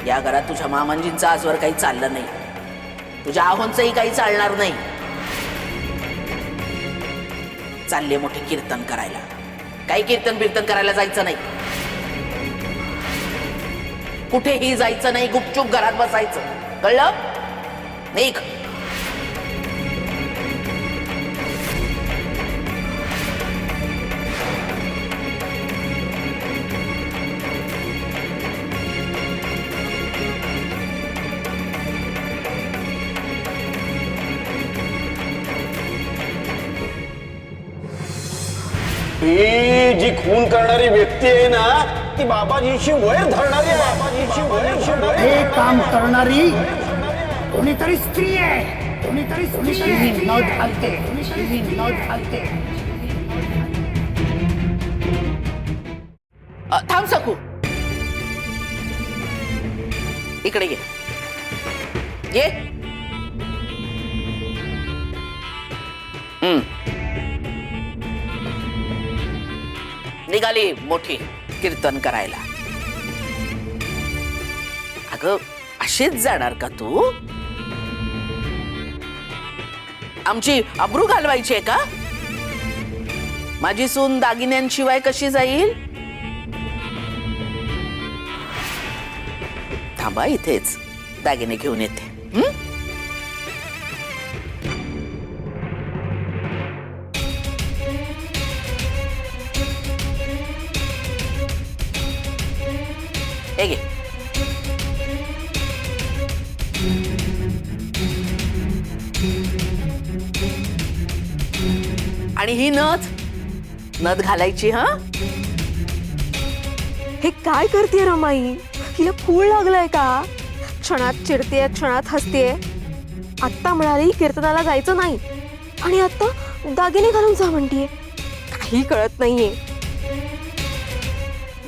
या घरात तुझ्या मामांजींचं आजवर काही चाललं नाही, तुझ्या आहोंचंही काही चालणार नाही. चालले मोठे कीर्तन करायला. काही कीर्तन बिर्तन करायला जायचं नाही, कुठेही जायचं नाही, गुपचूप घरात बसायचं, कळलं? निघ. ही जी खून करणारी व्यक्ती आहे ना, ती बाबाजीशी वैर धरणारी आहे. बाबाजीशी वैर धरणारी. हे काम करणारी कोणीतरी स्त्री आहे, कोणीतरी नद घालते, नद घालते. थांब सकू, इकडे ये. ये. निघाली मोठी कीर्तन करायला. अगं अशीच जाणार का तू? आमची अब्रू घालवायची आहे का? माझी सून दागिन्यांशिवाय कशी जाईल? थांबा इथेच, दागिने घेऊन येते. हे घे. आणि ही नथ घालायची. हा, हे काय करतेय रमाई? हिला खूळ लागलाय का? क्षणात चिडतेय, क्षणात हसतेय. आत्ता म्हणाली कीर्तनाला जायचं नाही आणि आता दागिने घालून जा म्हणतीये. काही कळत नाहीये.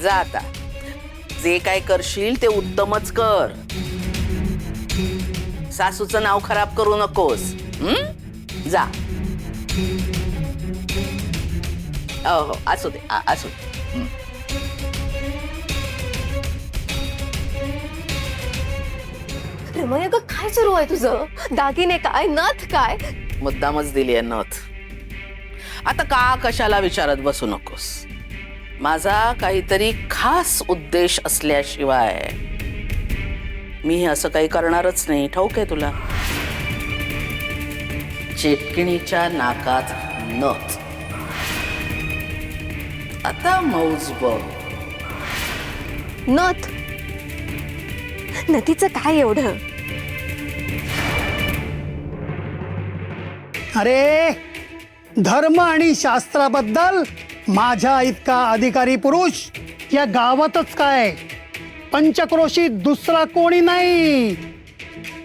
जा आता, जे काय करशील ते उत्तमच कर. सासूचं नाव खराब करू नकोस. जा. हो, असू दे, असू दे. रमाई अगं काय सुरू आहे तुझं? दागिने काय, नथ काय? मुद्दामच दिली आहे नथ. आता का कशाला विचारत बसू नकोस. माझा काहीतरी खास उद्देश असल्याशिवाय मी असं काही करणारच नाही. ठाऊक आहे तुला? चेटकिणीच्या नाकात नथ. आता मौज बघ. नथ? नथीचं काय एवढं? अरे धर्म आणि शास्त्राबद्दल माझ्या इतका अधिकारी पुरुष या गावातच काय, पंचक्रोशीत दुसरा कोणी नाही.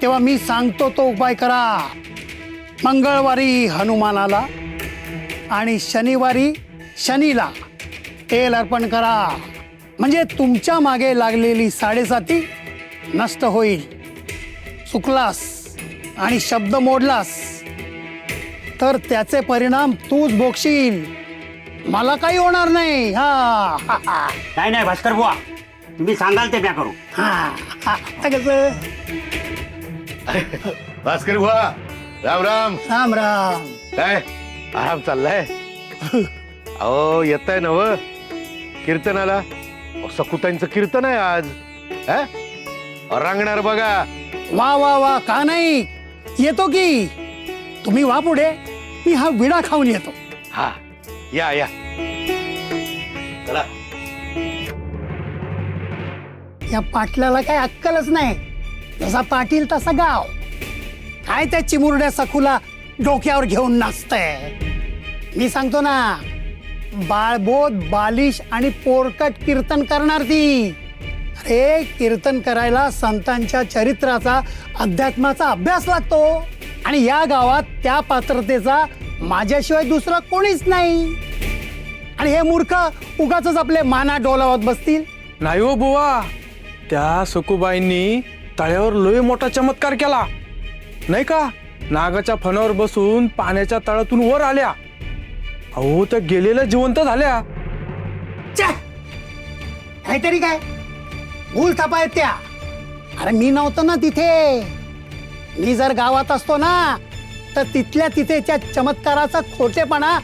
तेव्हा मी सांगतो तो उपाय करा. मंगळवारी हनुमानाला आणि शनिवारी शनीला तेल अर्पण करा. म्हणजे तुमच्या मागे लागलेली 7.5 नष्ट होईल. चुकलास आणि शब्द मोडलास तर त्याचे परिणाम तूच भोगशील. मला काही होणार नाही. नाही नाही भास्कर बुवा, तुम्ही सांगाल ते म्या करू. भास्कर बुवा, राम राम. राम राम. काय आराम चाललाय? अहो येताय नव कीर्तनाला? सकुतांचं कीर्तन आहे आज. रांगणार बघा. वा वा वा, का नाही, येतो की. तुम्ही वा पुढे, मी हा विडा खाऊन येतो. हा या या. चला. या पाटलाला काय अक्कलच नाही. जसा पाटील तसा गाव. काय त्या चिमुरड्या सखूला डोक्यावर घेऊन नाचतंय. मी सांगतो ना, बाळबोध, बालिश आणि पोरकट कीर्तन करणार ती. अरे कीर्तन करायला संतांच्या चरित्राचा, अध्यात्माचा अभ्यास लागतो. आणि या गावात त्या पात्रतेचा माझ्याशिवाय दुसरा कोणीच नाही. आणि हे मूर्ख उगाचच आपले माना डोलावत बसतील. नाही हो बुवा, त्या सखूबाईंनी तळ्यावर लय मोठा चमत्कार केला नाही का? नागाच्या फणावर बसून पाण्याच्या तळातून वर आल्या. अहो त्या गेलेल्या जिवंत झाल्या. काहीतरी काय भूल थापाय त्या. अरे मी नव्हतो ना तिथे. मी जर गावात असतो ना तर तिथल्या तिथेच्या चमत्काराचा खोटेपणा